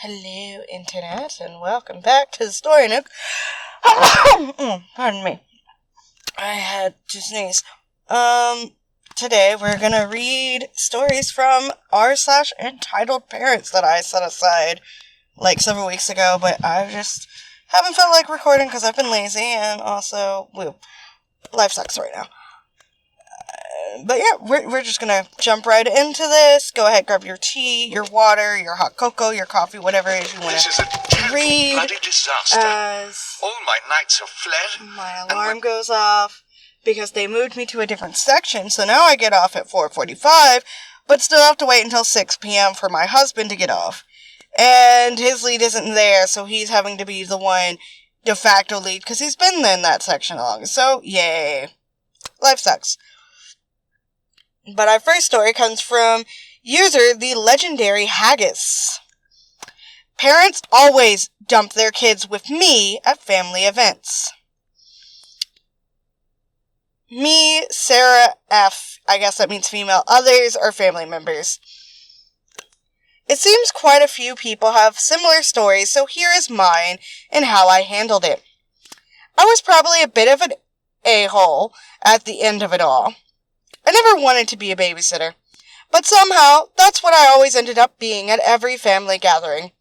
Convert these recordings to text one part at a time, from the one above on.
Hello, Internet, and welcome back to the Story Nook. Pardon me. I had to sneeze. Today we're gonna read stories from r/entitled parents that I set aside, like, several weeks ago, but I just haven't felt like recording because I've been lazy, and also, life sucks right now. But yeah, we're just gonna jump right into this. Go ahead, grab your tea, your water, your hot cocoa, your coffee, whatever it is you want to read. Bloody disaster. As all my knights have fled. My alarm goes off because they moved me to a different section, so now I get off at 4:45, but still have to wait until 6 p.m. for my husband to get off. And his lead isn't there, so he's having to be the one de facto lead because he's been in that section long. So, yay. Life sucks. But our first story comes from user the legendary Haggis. Parents always dump their kids with me at family events. Me, Sarah F., I guess that means female, others are family members. It seems quite a few people have similar stories, so here is mine and how I handled it. I was probably a bit of an a-hole at the end of it all. I never wanted to be a babysitter, but somehow that's what I always ended up being at every family gathering.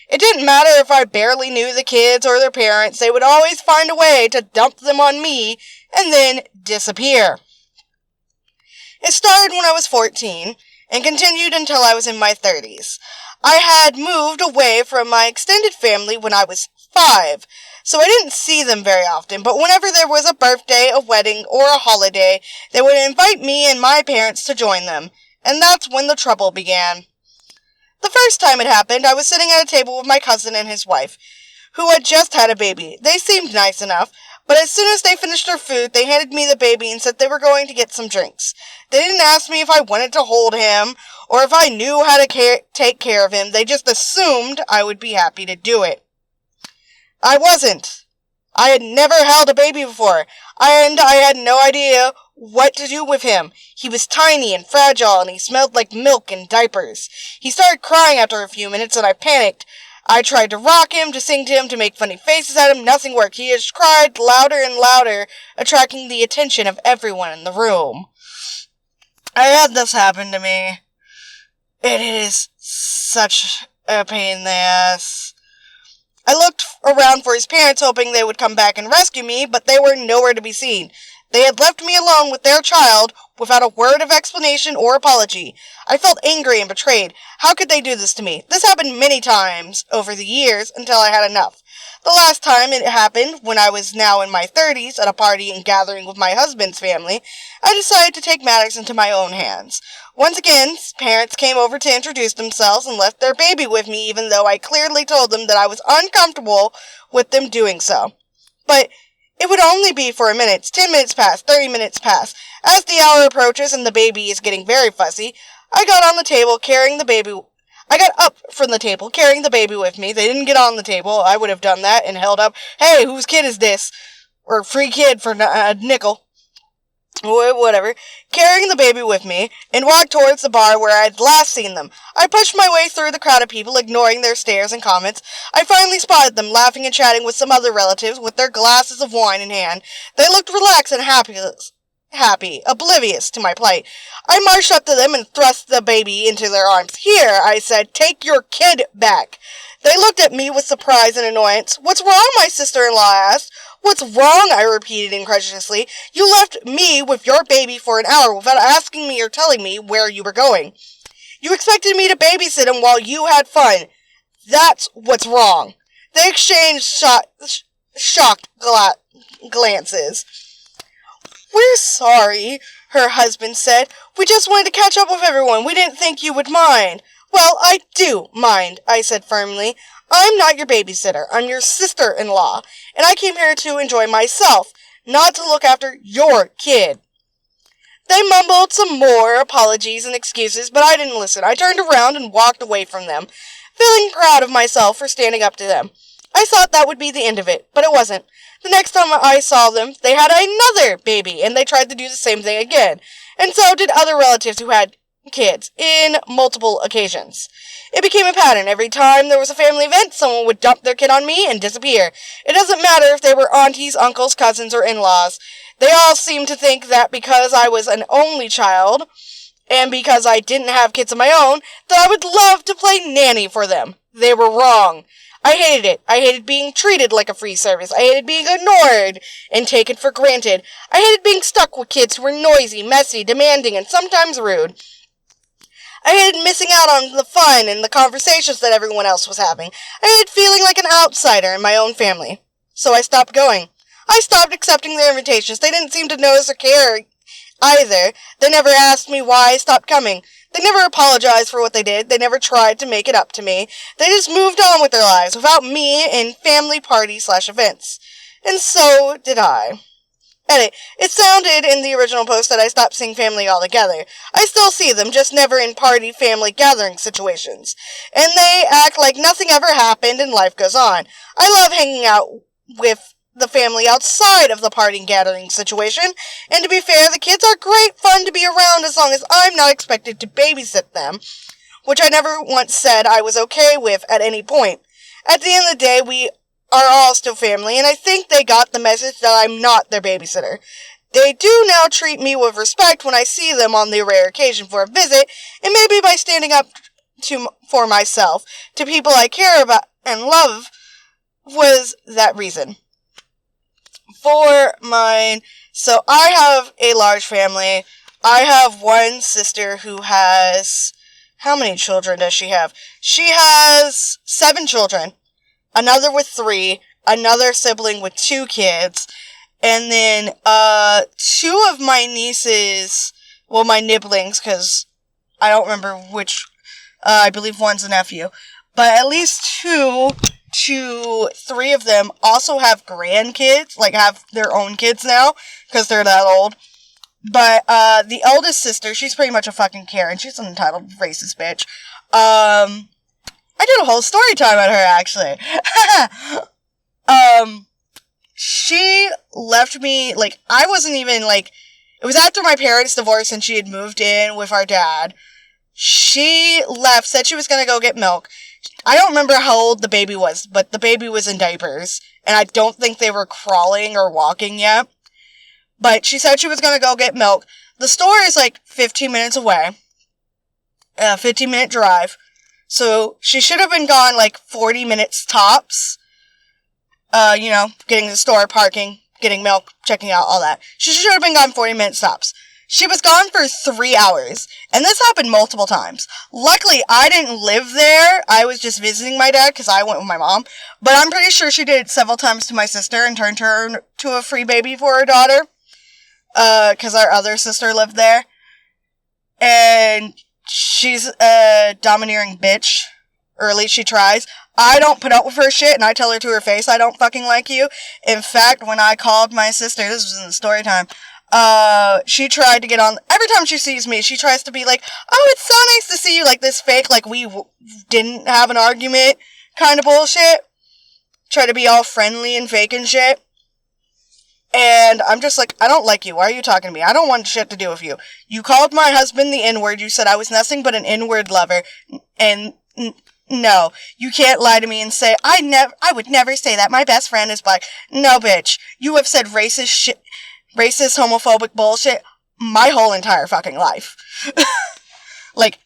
It didn't matter if I barely knew the kids or their parents, they would always find a way to dump them on me and then disappear. It started when I was 14 and continued until I was in my 30s. I had moved away from my extended family when I was 5, so I didn't see them very often, but whenever there was a birthday, a wedding, or a holiday, they would invite me and my parents to join them, and that's when the trouble began. The first time it happened, I was sitting at a table with my cousin and his wife, who had just had a baby. They seemed nice enough, but as soon as they finished their food, they handed me the baby and said they were going to get some drinks. They didn't ask me if I wanted to hold him, or if I knew how to take care of him. They just assumed I would be happy to do it. I wasn't. I had never held a baby before, and I had no idea what to do with him. He was tiny and fragile, and he smelled like milk and diapers. He started crying after a few minutes, and I panicked. I tried to rock him, to sing to him, to make funny faces at him. Nothing worked. He just cried louder and louder, attracting the attention of everyone in the room. I had this happen to me. It is such a pain in the ass. I looked around for his parents, hoping they would come back and rescue me, but they were nowhere to be seen. They had left me alone with their child without a word of explanation or apology. I felt angry and betrayed. How could they do this to me? This happened many times over the years until I had enough. The last time it happened, when I was now in my 30s at a party and gathering with my husband's family, I decided to take matters into my own hands. Once again, parents came over to introduce themselves and left their baby with me, even though I clearly told them that I was uncomfortable with them doing so. But it would only be for a minute. 10 minutes pass, 30 minutes pass. As the hour approaches and the baby is getting very fussy, I got up from the table, carrying the baby with me. They didn't get on the table. I would have done that and held up, "Hey, whose kid is this?" Or "Free kid for a nickel." Whatever. Carrying the baby with me, and walked towards the bar where I had last seen them. I pushed my way through the crowd of people, ignoring their stares and comments. I finally spotted them, laughing and chatting with some other relatives, with their glasses of wine in hand. They looked relaxed and happy, oblivious to my plight. I marched up to them and thrust the baby into their arms. "Here," I said, "take your kid back." They looked at me with surprise and annoyance. "What's wrong?" my sister-in-law asked. "What's wrong?" I repeated incredulously. "You left me with your baby for an hour without asking me or telling me where you were going. You expected me to babysit him while you had fun. That's what's wrong." They exchanged shocked glances. "We're sorry," her husband said. "We just wanted to catch up with everyone. We didn't think you would mind." "Well, I do mind," I said firmly. "I'm not your babysitter. I'm your sister-in-law, and I came here to enjoy myself, not to look after your kid." They mumbled some more apologies and excuses, but I didn't listen. I turned around and walked away from them, feeling proud of myself for standing up to them. I thought that would be the end of it, but it wasn't. The next time I saw them, they had another baby, and they tried to do the same thing again. And so did other relatives who had kids in multiple occasions. It became a pattern. Every time there was a family event, someone would dump their kid on me and disappear. It doesn't matter if they were aunties, uncles, cousins, or in-laws. They all seemed to think that because I was an only child, and because I didn't have kids of my own, that I would love to play nanny for them. They were wrong. I hated it. I hated being treated like a free service. I hated being ignored and taken for granted. I hated being stuck with kids who were noisy, messy, demanding, and sometimes rude. I hated missing out on the fun and the conversations that everyone else was having. I hated feeling like an outsider in my own family. So I stopped going. I stopped accepting their invitations. They didn't seem to notice or care either. They never asked me why I stopped coming. They never apologized for what they did. They never tried to make it up to me. They just moved on with their lives without me in family party/events. And so did I. Edit. It sounded in the original post that I stopped seeing family altogether. I still see them, just never in party family gathering situations. And they act like nothing ever happened and life goes on. I love hanging out with the family outside of the party gathering situation, and to be fair, the kids are great fun to be around as long as I'm not expected to babysit them, which I never once said I was okay with at any point. At the end of the day, we are all still family, and I think they got the message that I'm not their babysitter. They do now treat me with respect when I see them on the rare occasion for a visit, and maybe by standing up for myself to people I care about and love was that reason. For mine, so I have a large family. I have one sister who has, how many children does she have? She has 7 children. Another with 3, another sibling with 2 kids, and then 2 of my nieces, well, my nibblings, because I don't remember which, I believe one's a nephew, but at least 2 to 3 of them also have grandkids, like have their own kids now, because they're that old. But the eldest sister, she's pretty much a fucking Karen. She's an entitled racist bitch. I did a whole story time on her, actually. She left me, like, I wasn't even, like, it was after my parents divorced and she had moved in with our dad. She left, said she was gonna go get milk. I don't remember how old the baby was, but the baby was in diapers, and I don't think they were crawling or walking yet. But she said she was gonna go get milk. The store is, like, 15 minutes away. 15-minute drive. So, she should have been gone, like, 40 minutes tops. Getting to the store, parking, getting milk, checking out, all that. She should have been gone 40 minutes tops. She was gone for 3 hours, and this happened multiple times. Luckily, I didn't live there. I was just visiting my dad, because I went with my mom. But I'm pretty sure she did it several times to my sister and turned her to a free baby for her daughter. Because our other sister lived there. And she's a domineering bitch. Or at least she tries. I don't put up with her shit, and I tell her to her face I don't fucking like you. In fact, when I called my sister, this was in the story time, she tried to get on, every time she sees me, she tries to be like, oh, it's so nice to see you, like this fake, like we didn't have an argument kind of bullshit. Try to be all friendly and fake and shit. And I'm just like, I don't like you. Why are you talking to me? I don't want shit to do with you. You called my husband the N-word. You said I was nothing but an N-word lover. And no, you can't lie to me and say, I would never say that. My best friend is black. No, bitch. You have said racist shit, racist, homophobic bullshit my whole entire fucking life. Like,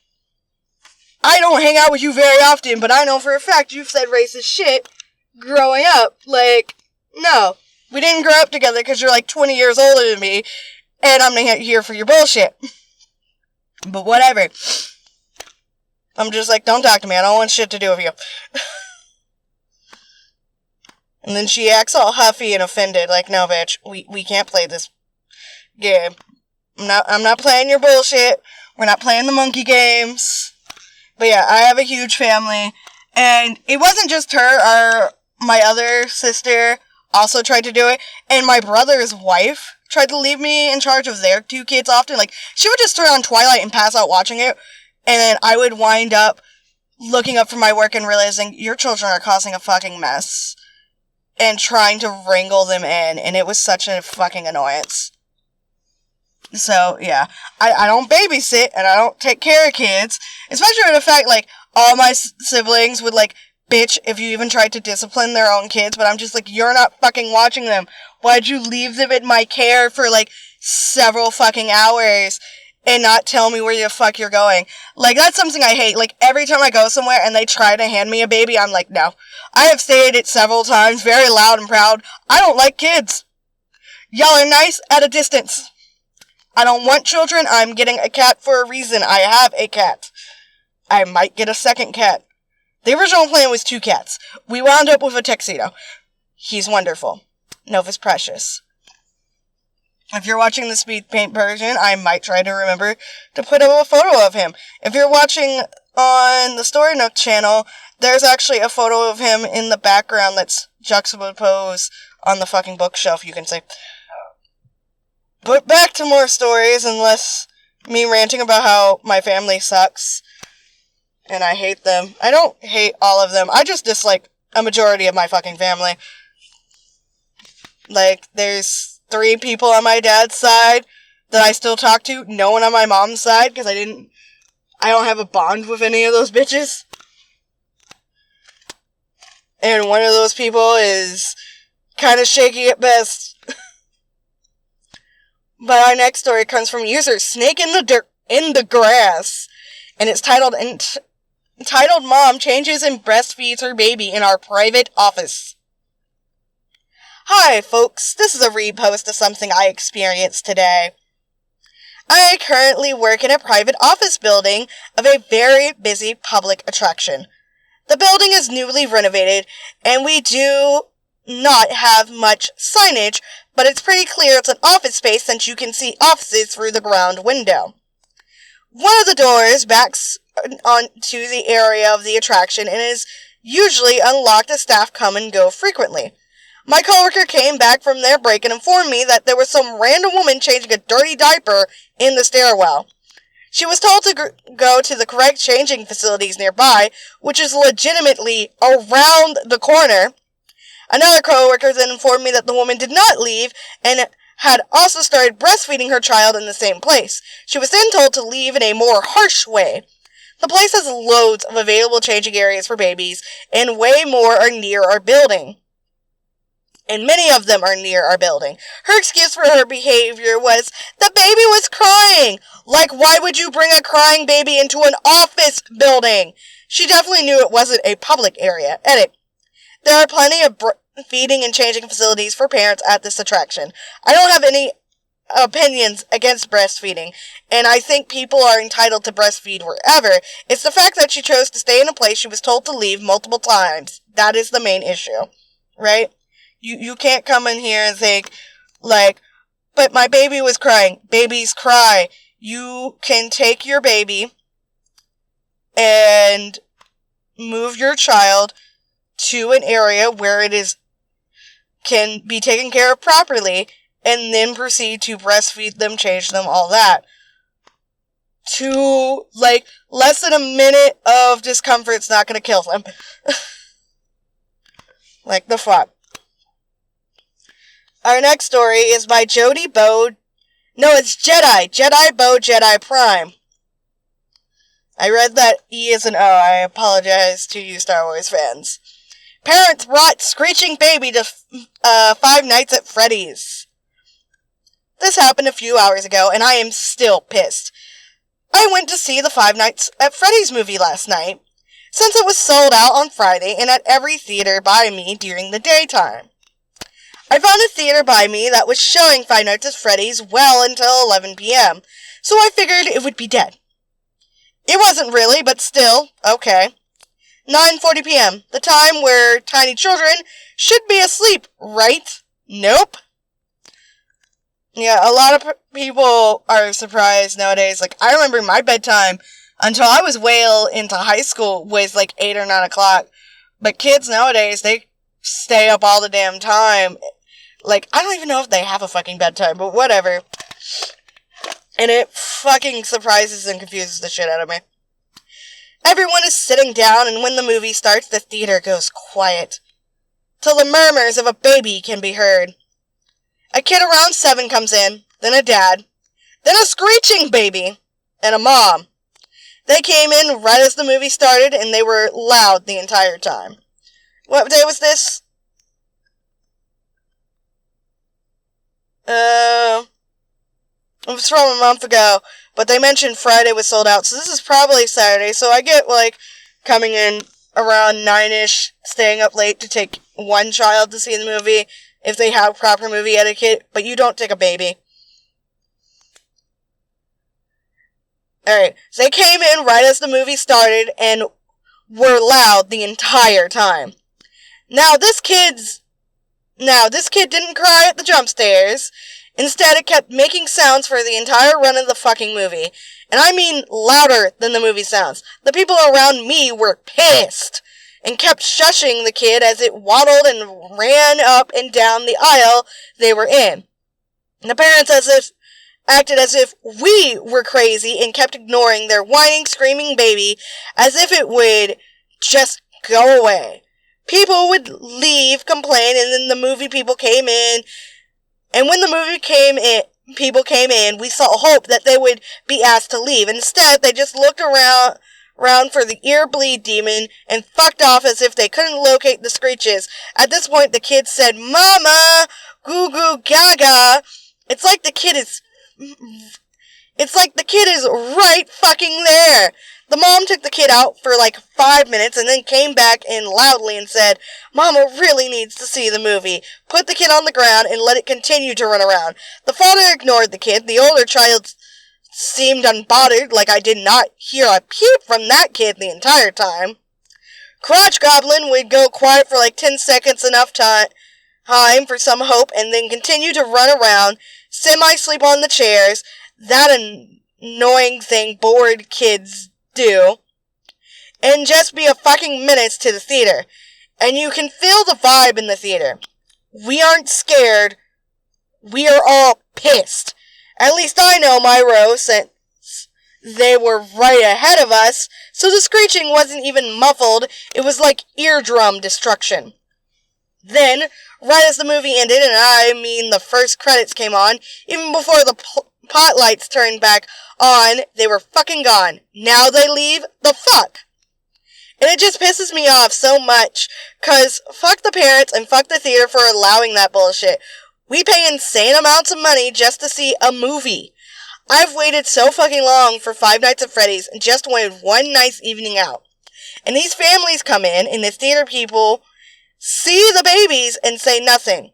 I don't hang out with you very often, but I know for a fact you've said racist shit growing up. Like, no. We didn't grow up together because you're like 20 years older than me, and I'm not here for your bullshit. But whatever. I'm just like, don't talk to me. I don't want shit to do with you. And then she acts all huffy and offended, like, no, bitch, we can't play this game. I'm not playing your bullshit. We're not playing the monkey games. But yeah, I have a huge family, and it wasn't just her. My other sister also tried to do it, and my brother's wife tried to leave me in charge of their 2 kids often. Like, she would just turn on Twilight and pass out watching it, and then I would wind up looking up from my work and realizing, your children are causing a fucking mess, and trying to wrangle them in, and it was such a fucking annoyance. So, yeah. I don't babysit, and I don't take care of kids. Especially with the fact, like, all my siblings would, like, bitch if you even tried to discipline their own kids, but I'm just like, you're not fucking watching them. Why'd you leave them in my care for, like, several fucking hours and not tell me where the fuck you're going? Like, that's something I hate. Like, every time I go somewhere and they try to hand me a baby, I'm like, no. I have stated it several times, very loud and proud. I don't like kids. Y'all are nice at a distance. I don't want children. I'm getting a cat for a reason. I have a cat. I might get a second cat. The original plan was 2 cats. We wound up with a tuxedo. He's wonderful. Nova's precious. If you're watching the speed paint version, I might try to remember to put up a photo of him. If you're watching on the Story Nook channel, there's actually a photo of him in the background that's juxtaposed on the fucking bookshelf, you can say. But back to more stories, and less me ranting about how my family sucks. And I hate them. I don't hate all of them. I just dislike a majority of my fucking family. Like, there's 3 people on my dad's side that I still talk to. No one on my mom's side, because I don't have a bond with any of those bitches. And one of those people is kind of shaky at best. But our next story comes from user Snake in the Grass, and it's titled Mom Changes and Breastfeeds Her Baby in Our Private Office. Hi folks, this is a repost of something I experienced today. I currently work in a private office building of a very busy public attraction. The building is newly renovated, and we do not have much signage, but it's pretty clear it's an office space since you can see offices through the ground window. One of the doors backs onto the area of the attraction and is usually unlocked as staff come and go frequently. My coworker came back from their break and informed me that there was some random woman changing a dirty diaper in the stairwell. She was told to go to the correct changing facilities nearby, which is legitimately around the corner. Another coworker then informed me that the woman did not leave and had also started breastfeeding her child in the same place. She was then told to leave in a more harsh way. The place has loads of available changing areas for babies, and way more are near our building. And many of them are near our building. Her excuse for her behavior was, the baby was crying! Like, why would you bring a crying baby into an office building? She definitely knew it wasn't a public area. Edit. There are plenty of feeding and changing facilities for parents at this attraction. I don't have any opinions against breastfeeding, and I think people are entitled to breastfeed wherever. It's the fact that she chose to stay in a place she was told to leave multiple times. That is the main issue, right? You can't come in here and think, like, but my baby was crying. Babies cry. You can take your baby and move your child to an area where it can be taken care of properly, and then proceed to breastfeed them, change them, all that. To, like, less than a minute of discomfort's not gonna kill them. Like, the fuck. Our next story is by Jody Bo. No, it's Jedi. Jedi Bo Jedi Prime. I read that E is an O. I apologize to you Star Wars fans. Parents brought screeching baby to Five Nights at Freddy's. This happened a few hours ago, and I am still pissed. I went to see the Five Nights at Freddy's movie last night, since it was sold out on Friday and at every theater by me during the daytime. I found a theater by me that was showing Five Nights at Freddy's well until 11 p.m., so I figured it would be dead. It wasn't really, but still, okay. 9:40 p.m., the time where tiny children should be asleep, right? Nope. Yeah, a lot of people are surprised nowadays. Like, I remember my bedtime until I was well into high school was like 8 or 9 o'clock. But kids nowadays, they stay up all the damn time. Like, I don't even know if they have a fucking bedtime, but whatever. And it fucking surprises and confuses the shit out of me. Everyone is sitting down, and when the movie starts, the theater goes quiet, till the murmurs of a baby can be heard. A kid around 7 comes in, then a dad, then a screeching baby, and a mom. They came in right as the movie started, and they were loud the entire time. What day was this? It was from a month ago, but they mentioned Friday was sold out, so this is probably Saturday, so I get, coming in around 9-ish, staying up late to take one child to see the movie, if they have proper movie etiquette, but you don't take a baby. Alright, so they came in right as the movie started, and were loud the entire time. Now, this kid didn't cry at the jump scares. Instead, it kept making sounds for the entire run of the fucking movie. And I mean louder than the movie sounds. The people around me were pissed, and kept shushing the kid as it waddled and ran up and down the aisle they were in. And the parents acted as if we were crazy and kept ignoring their whining, screaming baby as if it would just go away. People would leave, complain, and then the movie people came in. And when the movie people came in, we saw hope that they would be asked to leave. Instead, they just looked around for the ear bleed demon and fucked off as if they couldn't locate the screeches. At this point, the kid said, "Mama, goo goo gaga." It's like the kid is right fucking there. The mom took the kid out for 5 minutes and then came back in loudly and said, "Mama really needs to see the movie." Put the kid on the ground and let it continue to run around. The father ignored the kid. The older child seemed unbothered, like I did not hear a peep from that kid the entire time. Crotch Goblin would go quiet for 10 seconds, enough time for some hope, and then continue to run around, semi-sleep on the chairs, that annoying thing bored kids do, and just be a fucking menace to the theater. And you can feel the vibe in the theater. We aren't scared. We are all pissed. At least I know my row, since they were right ahead of us, so the screeching wasn't even muffled. It was like eardrum destruction. Then, right as the movie ended, and I mean the first credits came on, even before the pot lights turned back on, they were fucking gone. Now they leave? The fuck? And it just pisses me off so much, 'cause fuck the parents and fuck the theater for allowing that bullshit. We pay insane amounts of money just to see a movie. I've waited so fucking long for Five Nights at Freddy's and just wanted one nice evening out. And these families come in, and the theater people see the babies and say nothing.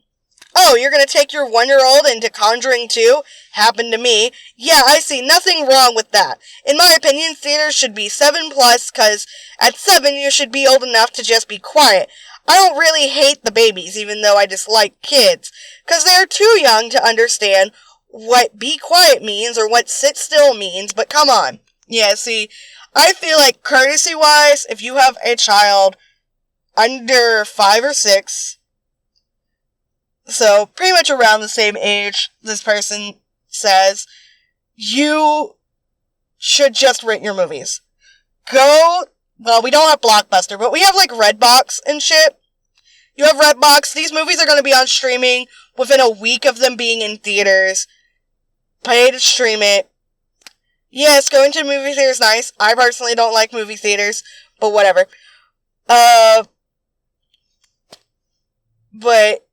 "Oh, you're gonna take your 1-year-old into Conjuring 2? Happened to me. Yeah, I see nothing wrong with that. In my opinion, theaters should be 7+, 'cause at 7 you should be old enough to just be quiet. I don't really hate the babies, even though I dislike kids, 'cause they're too young to understand what be quiet means or what sit still means, but come on." Yeah, see, I feel like courtesy-wise, if you have a child under 5 or 6, so pretty much around the same age this person says, you should just rent your movies. Well, we don't have Blockbuster, but we have Redbox and shit. You have Redbox. These movies are going to be on streaming within a week of them being in theaters. Pay to stream it. Yes, going to the movie theater is nice. I personally don't like movie theaters, but whatever. But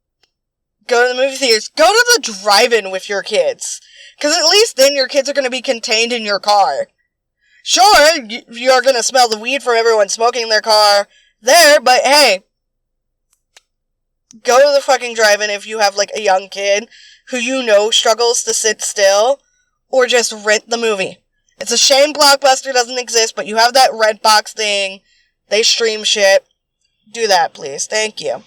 go to the movie theaters. Go to the drive-in with your kids. Because at least then your kids are going to be contained in your car. Sure, you're going to smell the weed from everyone smoking in their car there, but hey, go to the fucking drive-in if you have a young kid who you know struggles to sit still, or just rent the movie. It's a shame Blockbuster doesn't exist, but you have that Redbox thing. They stream shit. Do that, please. Thank you.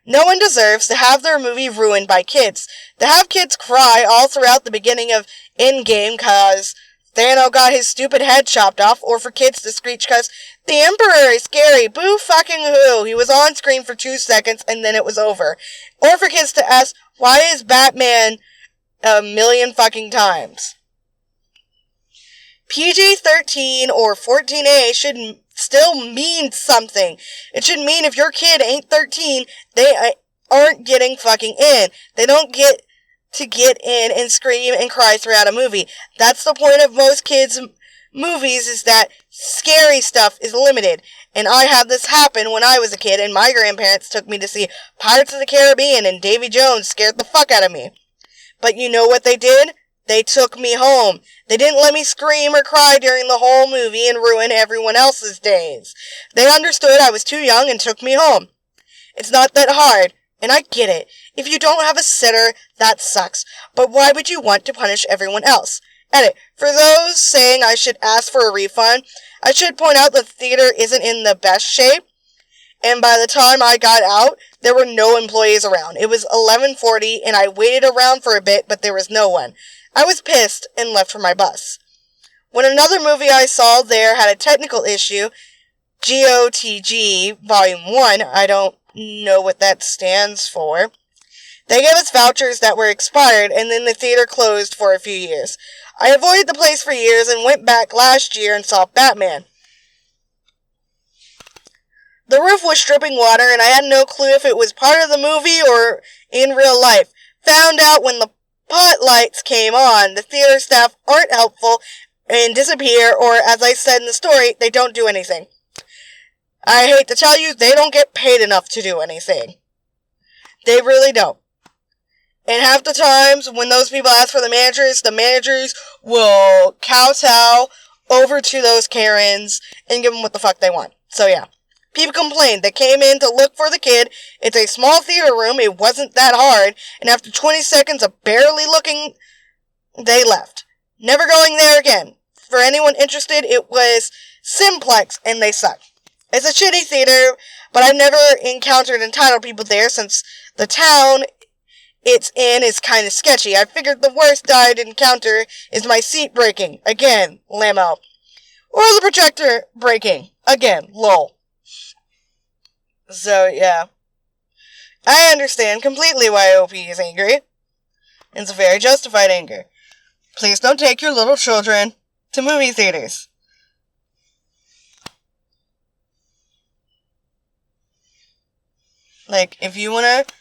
No one deserves to have their movie ruined by kids. To have kids cry all throughout the beginning of Endgame cause Thanos got his stupid head chopped off, or for kids to screech cause the Emperor is scary, boo fucking who, he was on screen for 2 seconds and then it was over. Or for kids to ask, why is Batman a million fucking times? PG-13 or 14A should still mean something. It should mean if your kid ain't 13, they aren't getting fucking in. They don't get to get in and scream and cry throughout a movie. That's the point of most kids' movies, is that scary stuff is limited. And I had this happen when I was a kid, and my grandparents took me to see Pirates of the Caribbean, and Davy Jones scared the fuck out of me. But you know what they did? They took me home. They didn't let me scream or cry during the whole movie and ruin everyone else's days. They understood I was too young and took me home. It's not that hard, and I get it. If you don't have a sitter, that sucks. But why would you want to punish everyone else? Edit. For those saying I should ask for a refund, I should point out the theater isn't in the best shape. And by the time I got out, there were no employees around. It was 11:40, and I waited around for a bit, but there was no one. I was pissed and left for my bus. When another movie I saw there had a technical issue, GOTG Volume 1, I don't know what that stands for, they gave us vouchers that were expired, and then the theater closed for a few years. I avoided the place for years and went back last year and saw Batman. The roof was dripping water, and I had no clue if it was part of the movie or in real life. Found out when the pot lights came on. The theater staff aren't helpful and disappear, or as I said in the story, they don't do anything. I hate to tell you, they don't get paid enough to do anything. They really don't. And half the times, when those people ask for the managers will kowtow over to those Karens and give them what the fuck they want. So yeah. People complained. They came in to look for the kid. It's a small theater room. It wasn't that hard. And after 20 seconds of barely looking, they left. Never going there again. For anyone interested, it was Simplex, and they suck. It's a shitty theater, but I've never encountered entitled people there since the town it's in is kind of sketchy. I figured the worst I'd encounter is my seat breaking. Again, Lamo. Or the projector breaking. Again, lol. So, yeah. I understand completely why OP is angry. It's a very justified anger. Please don't take your little children to movie theaters. Like, if you want to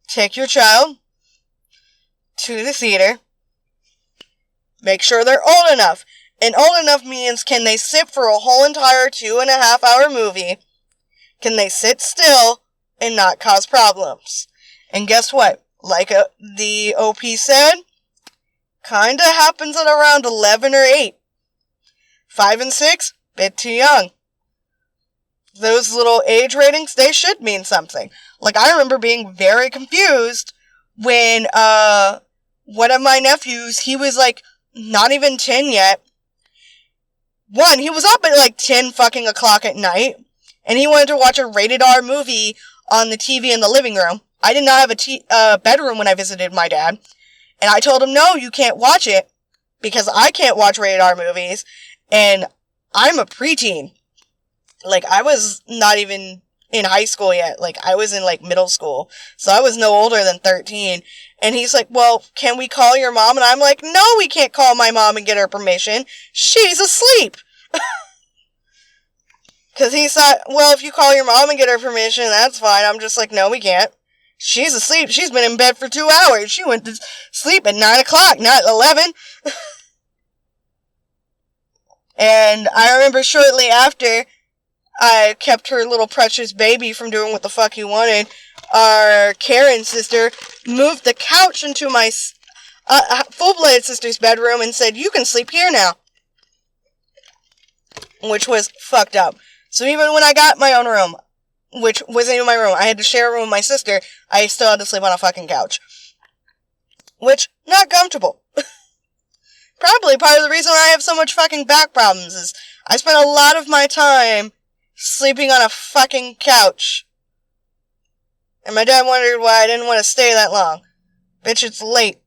take your child to the theater, make sure they're old enough. And old enough means, can they sit for a whole entire 2.5 hour movie? Can they sit still and not cause problems? And guess what? Like the OP said, kinda happens at around 11 or 8. 5 and 6, bit too young. Those little age ratings, they should mean something. Like, I remember being very confused when one of my nephews, he was like not even 10 yet. One, he was up at like 10 fucking o'clock at night. And he wanted to watch a rated R movie on the TV in the living room. I did not have a bedroom when I visited my dad. And I told him, no, you can't watch it. Because I can't watch rated R movies. And I'm a preteen. Like, I was not even in high school yet. Like, I was in, like, middle school. So I was no older than 13. And he's like, well, can we call your mom? And I'm like, no, we can't call my mom and get her permission. She's asleep. Because he thought, well, if you call your mom and get her permission, that's fine. I'm just like, no, we can't. She's asleep. She's been in bed for 2 hours. She went to sleep at 9 o'clock, not 11. And I remember shortly after I kept her little precious baby from doing what the fuck he wanted, our Karen sister moved the couch into my full-blooded sister's bedroom and said, you can sleep here now. Which was fucked up. So even when I got my own room, which wasn't even my room, I had to share a room with my sister, I still had to sleep on a fucking couch. Which, not comfortable. Probably part of the reason why I have so much fucking back problems is I spent a lot of my time sleeping on a fucking couch. And my dad wondered why I didn't want to stay that long. Bitch, it's late.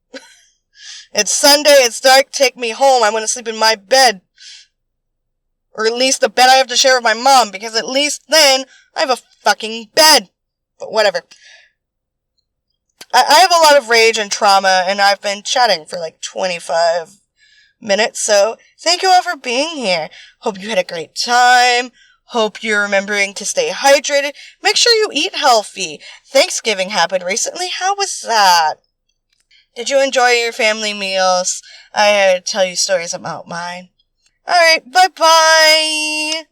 It's Sunday, it's dark, take me home, I want to sleep in my bed. Or at least the bed I have to share with my mom, because at least then I have a fucking bed. But whatever. I have a lot of rage and trauma, and I've been chatting for like 25 minutes, so thank you all for being here. Hope you had a great time. Hope you're remembering to stay hydrated. Make sure you eat healthy. Thanksgiving happened recently. How was that? Did you enjoy your family meals? I tell you stories about mine. Alright, bye-bye!